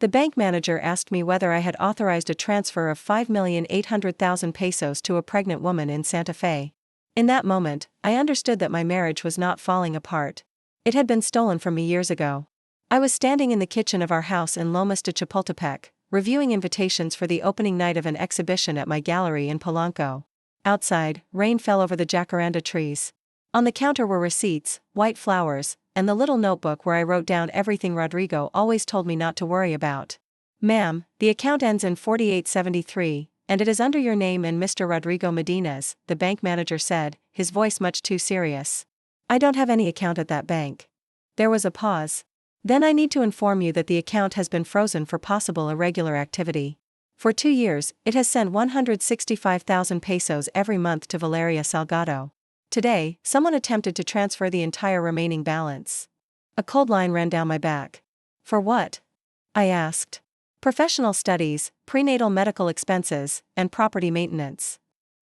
The bank manager asked me whether I had authorized a transfer of 5,800,000 pesos to a pregnant woman in Santa Fe. In that moment, I understood that my marriage was not falling apart. It had been stolen from me years ago. I was standing in the kitchen of our house in Lomas de Chapultepec, reviewing invitations for the opening night of an exhibition at my gallery in Polanco. Outside, rain fell over the jacaranda trees. On the counter were receipts, white flowers, and the little notebook where I wrote down everything Rodrigo always told me not to worry about. "Ma'am, the account ends in 4873, and it is under your name and Mr. Rodrigo Medina's," the bank manager said, his voice much too serious. "I don't have any account at that bank." There was a pause. "Then I need to inform you that the account has been frozen for possible irregular activity. For 2 years, it has sent 165,000 pesos every month to Valeria Salgado. Today, someone attempted to transfer the entire remaining balance." A cold line ran down my back. "For what?" I asked. "Professional studies, prenatal medical expenses, and property maintenance."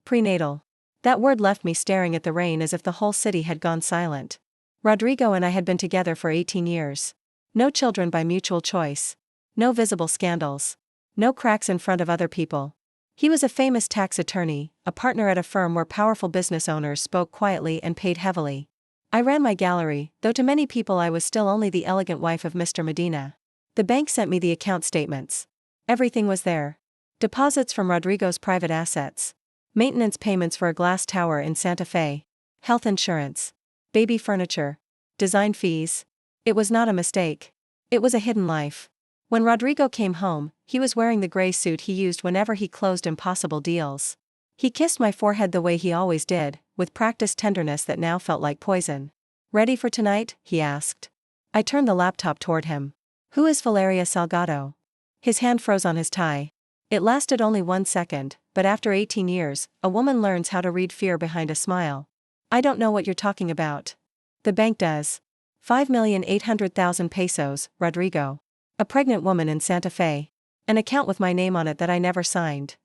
Prenatal. That word left me staring at the rain as if the whole city had gone silent. Rodrigo and I had been together for 18 years. No children by mutual choice. No visible scandals. No cracks in front of other people. He was a famous tax attorney, a partner at a firm where powerful business owners spoke quietly and paid heavily. I ran my gallery, though to many people I was still only the elegant wife of Mr. Medina. The bank sent me the account statements. Everything was there. Deposits from Rodrigo's private assets. Maintenance payments for a glass tower in Santa Fe. Health insurance. Baby furniture. Design fees. It was not a mistake. It was a hidden life. When Rodrigo came home, he was wearing the gray suit he used whenever he closed impossible deals. He kissed my forehead the way he always did, with practiced tenderness that now felt like poison. "Ready for tonight?" he asked. I turned the laptop toward him. "Who is Valeria Salgado?" His hand froze on his tie. It lasted only 1 second, but after 18 years, a woman learns how to read fear behind a smile. "I don't know what you're talking about." "The bank does. 5,800,000 pesos, Rodrigo. A pregnant woman in Santa Fe. An account with my name on it that I never signed."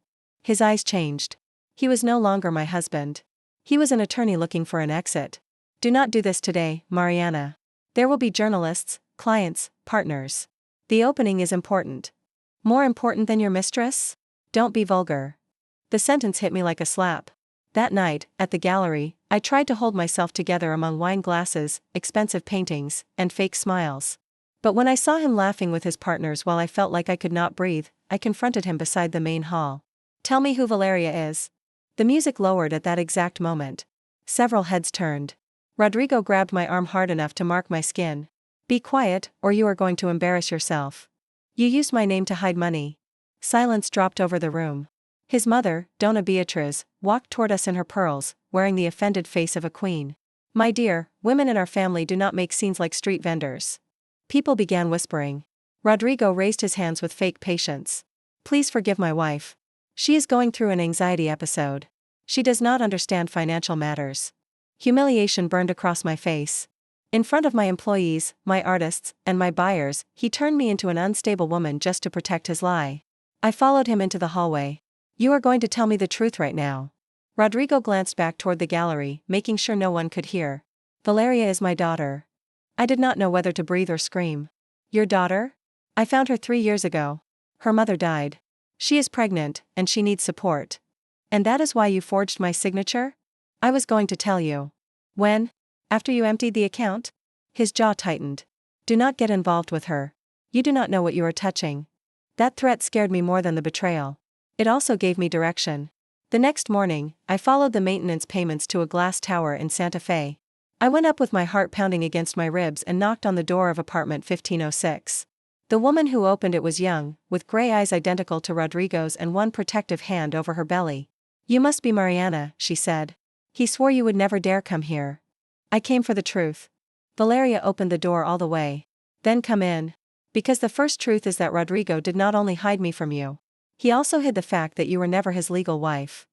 His eyes changed. He was no longer my husband. He was an attorney looking for an exit. "Do not do this today, Mariana. There will be journalists, clients, partners. The opening is important." "More important than your mistress? Don't be vulgar." The sentence hit me like a slap. That night, at the gallery, I tried to hold myself together among wine glasses, expensive paintings, and fake smiles. But when I saw him laughing with his partners while I felt like I could not breathe, I confronted him beside the main hall. "Tell me who Valeria is." The music lowered at that exact moment. Several heads turned. Rodrigo grabbed my arm hard enough to mark my skin. "Be quiet, or you are going to embarrass yourself. You used my name to hide money." Silence dropped over the room. His mother, Dona Beatriz, walked toward us in her pearls, wearing the offended face of a queen. "My dear, women in our family do not make scenes like street vendors." People began whispering. Rodrigo raised his hands with fake patience. "Please forgive my wife. She is going through an anxiety episode. She does not understand financial matters." Humiliation burned across my face. In front of my employees, my artists, and my buyers, he turned me into an unstable woman just to protect his lie. I followed him into the hallway. "You are going to tell me the truth right now." Rodrigo glanced back toward the gallery, making sure no one could hear. "Valeria is my daughter." I did not know whether to breathe or scream. "Your daughter? I found her 3 years ago. Her mother died. She is pregnant, and she needs support. And that is why you forged my signature?" "I was going to tell you." "When? After you emptied the account?" His jaw tightened. "Do not get involved with her. You do not know what you are touching." That threat scared me more than the betrayal. It also gave me direction. The next morning, I followed the maintenance payments to a glass tower in Santa Fe. I went up with my heart pounding against my ribs and knocked on the door of apartment 1506. The woman who opened it was young, with gray eyes identical to Rodrigo's and one protective hand over her belly. "You must be Mariana," she said. "He swore you would never dare come here." "I came for the truth." Valeria opened the door all the way. "Then come in. Because the first truth is that Rodrigo did not only hide me from you. He also hid the fact that you were never his legal wife."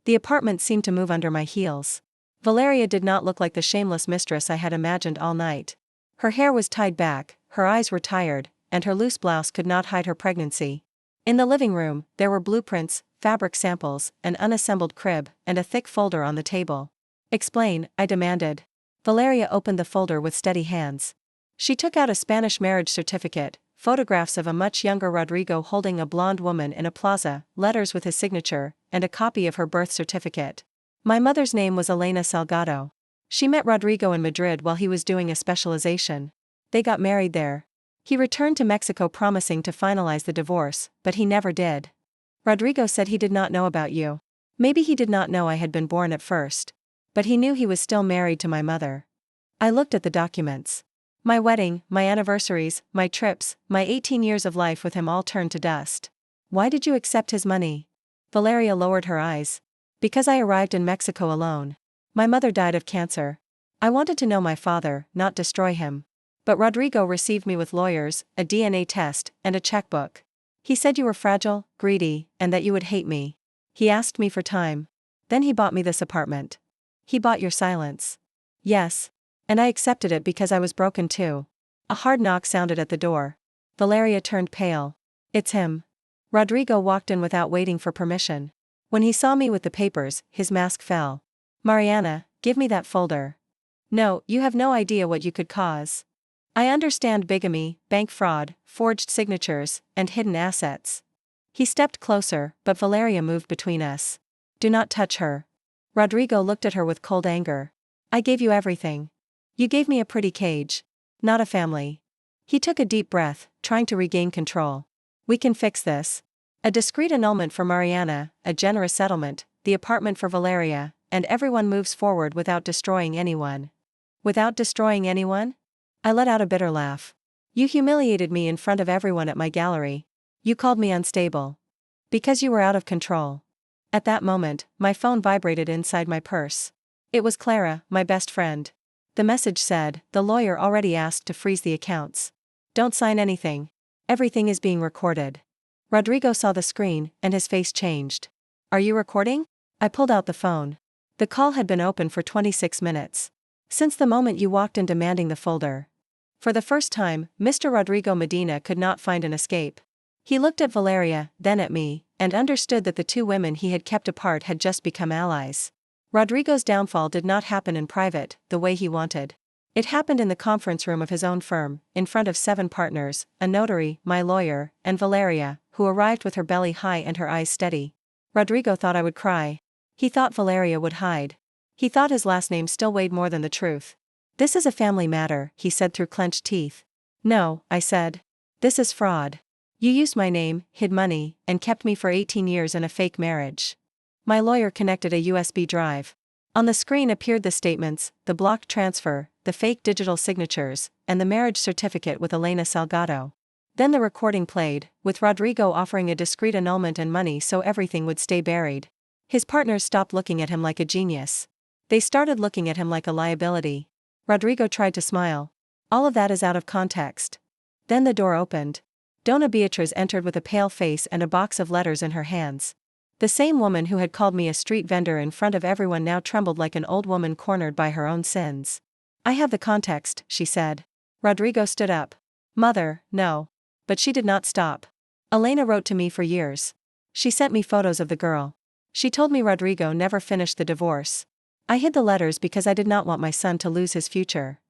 The apartment seemed to move under my heels. Valeria did not look like the shameless mistress I had imagined all night. Her hair was tied back, her eyes were tired, and her loose blouse could not hide her pregnancy. In the living room, there were blueprints, fabric samples, an unassembled crib, and a thick folder on the table. "Explain," I demanded. Valeria opened the folder with steady hands. She took out a Spanish marriage certificate, photographs of a much younger Rodrigo holding a blonde woman in a plaza, letters with his signature, and a copy of her birth certificate. My mother's name was Elena Salgado. She met Rodrigo in Madrid while he was doing a specialization. They got married there. He returned to Mexico promising to finalize the divorce, but he never did. Rodrigo said he did not know about you. Maybe he did not know I had been born at first. But he knew he was still married to my mother. I looked at the documents. My wedding, my anniversaries, my trips, my 18 years of life with him all turned to dust. Why did you accept his money? Valeria lowered her eyes. Because I arrived in Mexico alone. My mother died of cancer. I wanted to know my father, not destroy him. But Rodrigo received me with lawyers, a DNA test, and a checkbook. He said you were fragile, greedy, and that you would hate me. He asked me for time. Then he bought me this apartment. He bought your silence. Yes. And I accepted it because I was broken too. A hard knock sounded at the door. Valeria turned pale. It's him. Rodrigo walked in without waiting for permission. When he saw me with the papers, his mask fell. Mariana, give me that folder. No, you have no idea what you could cause. I understand bigamy, bank fraud, forged signatures, and hidden assets. He stepped closer, but Valeria moved between us. Do not touch her. Rodrigo looked at her with cold anger. I gave you everything. You gave me a pretty cage. Not a family. He took a deep breath, trying to regain control. We can fix this. A discreet annulment for Mariana, a generous settlement, the apartment for Valeria, and everyone moves forward without destroying anyone. Without destroying anyone? I let out a bitter laugh. You humiliated me in front of everyone at my gallery. You called me unstable. Because you were out of control. At that moment, my phone vibrated inside my purse. It was Clara, my best friend. The message said, the lawyer already asked to freeze the accounts. Don't sign anything. Everything is being recorded. Rodrigo saw the screen, and his face changed. Are you recording? I pulled out the phone. The call had been open for 26 minutes. Since the moment you walked in demanding the folder. For the first time, Mr. Rodrigo Medina could not find an escape. He looked at Valeria, then at me, and understood that the two women he had kept apart had just become allies. Rodrigo's downfall did not happen in private, the way he wanted. It happened in the conference room of his own firm, in front of 7 partners, a notary, my lawyer, and Valeria, who arrived with her belly high and her eyes steady. Rodrigo thought I would cry. He thought Valeria would hide. He thought his last name still weighed more than the truth. This is a family matter, he said through clenched teeth. No, I said. This is fraud. You used my name, hid money, and kept me for 18 years in a fake marriage. My lawyer connected a USB drive. On the screen appeared the statements, the blocked transfer, the fake digital signatures, and the marriage certificate with Elena Salgado. Then the recording played, with Rodrigo offering a discreet annulment and money so everything would stay buried. His partners stopped looking at him like a genius. They started looking at him like a liability. Rodrigo tried to smile. All of that is out of context. Then the door opened. Dona Beatriz entered with a pale face and a box of letters in her hands. The same woman who had called me a street vendor in front of everyone now trembled like an old woman cornered by her own sins. I have the context, she said. Rodrigo stood up. Mother, no. But she did not stop. Elena wrote to me for years. She sent me photos of the girl. She told me Rodrigo never finished the divorce. I hid the letters because I did not want my son to lose his future.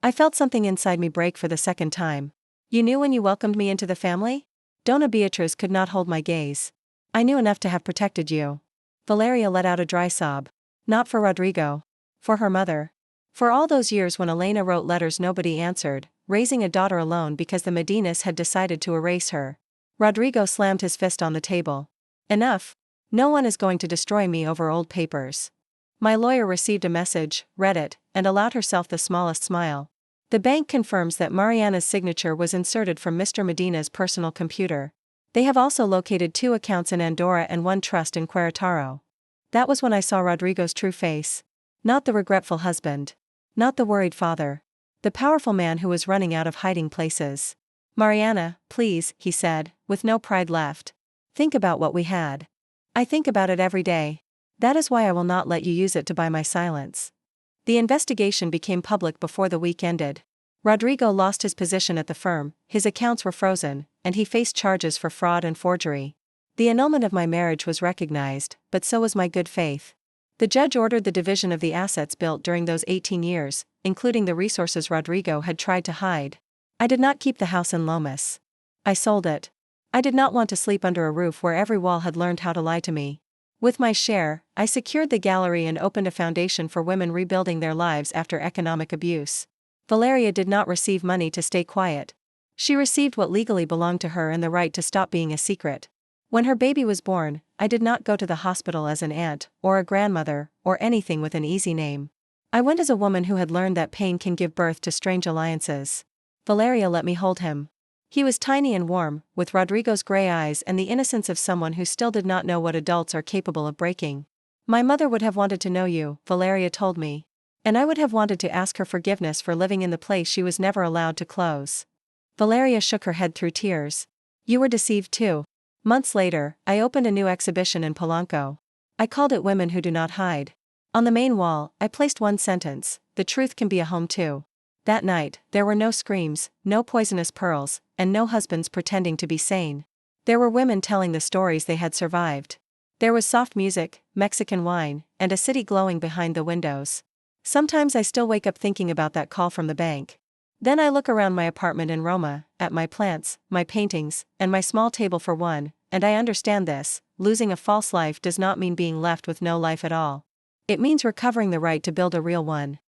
I felt something inside me break for the second time. You knew when you welcomed me into the family? Dona Beatriz could not hold my gaze. I knew enough to have protected you. Valeria let out a dry sob. Not for Rodrigo. For her mother. For all those years when Elena wrote letters nobody answered, raising a daughter alone because the Medinas had decided to erase her. Rodrigo slammed his fist on the table. Enough. No one is going to destroy me over old papers. My lawyer received a message, read it, and allowed herself the smallest smile. The bank confirms that Mariana's signature was inserted from Mr. Medina's personal computer. They have also located 2 accounts in Andorra and 1 trust in Querétaro. That was when I saw Rodrigo's true face. Not the regretful husband. Not the worried father. The powerful man who was running out of hiding places. Mariana, please, he said, with no pride left. Think about what we had. I think about it every day. That is why I will not let you use it to buy my silence. The investigation became public before the week ended. Rodrigo lost his position at the firm, his accounts were frozen, and he faced charges for fraud and forgery. The annulment of my marriage was recognized, but so was my good faith. The judge ordered the division of the assets built during those 18 years, including the resources Rodrigo had tried to hide. I did not keep the house in Lomas. I sold it. I did not want to sleep under a roof where every wall had learned how to lie to me. With my share, I secured the gallery and opened a foundation for women rebuilding their lives after economic abuse. Valeria did not receive money to stay quiet. She received what legally belonged to her and the right to stop being a secret. When her baby was born, I did not go to the hospital as an aunt, or a grandmother, or anything with an easy name. I went as a woman who had learned that pain can give birth to strange alliances. Valeria let me hold him. He was tiny and warm, with Rodrigo's gray eyes and the innocence of someone who still did not know what adults are capable of breaking. My mother would have wanted to know you, Valeria told me. And I would have wanted to ask her forgiveness for living in the place she was never allowed to close. Valeria shook her head through tears. You were deceived too. Months later, I opened a new exhibition in Polanco. I called it Women Who Do Not Hide. On the main wall, I placed one sentence: the truth can be a home too. That night, there were no screams, no poisonous pearls, and no husbands pretending to be sane. There were women telling the stories they had survived. There was soft music, Mexican wine, and a city glowing behind the windows. Sometimes I still wake up thinking about that call from the bank. Then I look around my apartment in Roma, at my plants, my paintings, and my small table for one, and I understand this: losing a false life does not mean being left with no life at all. It means recovering the right to build a real one.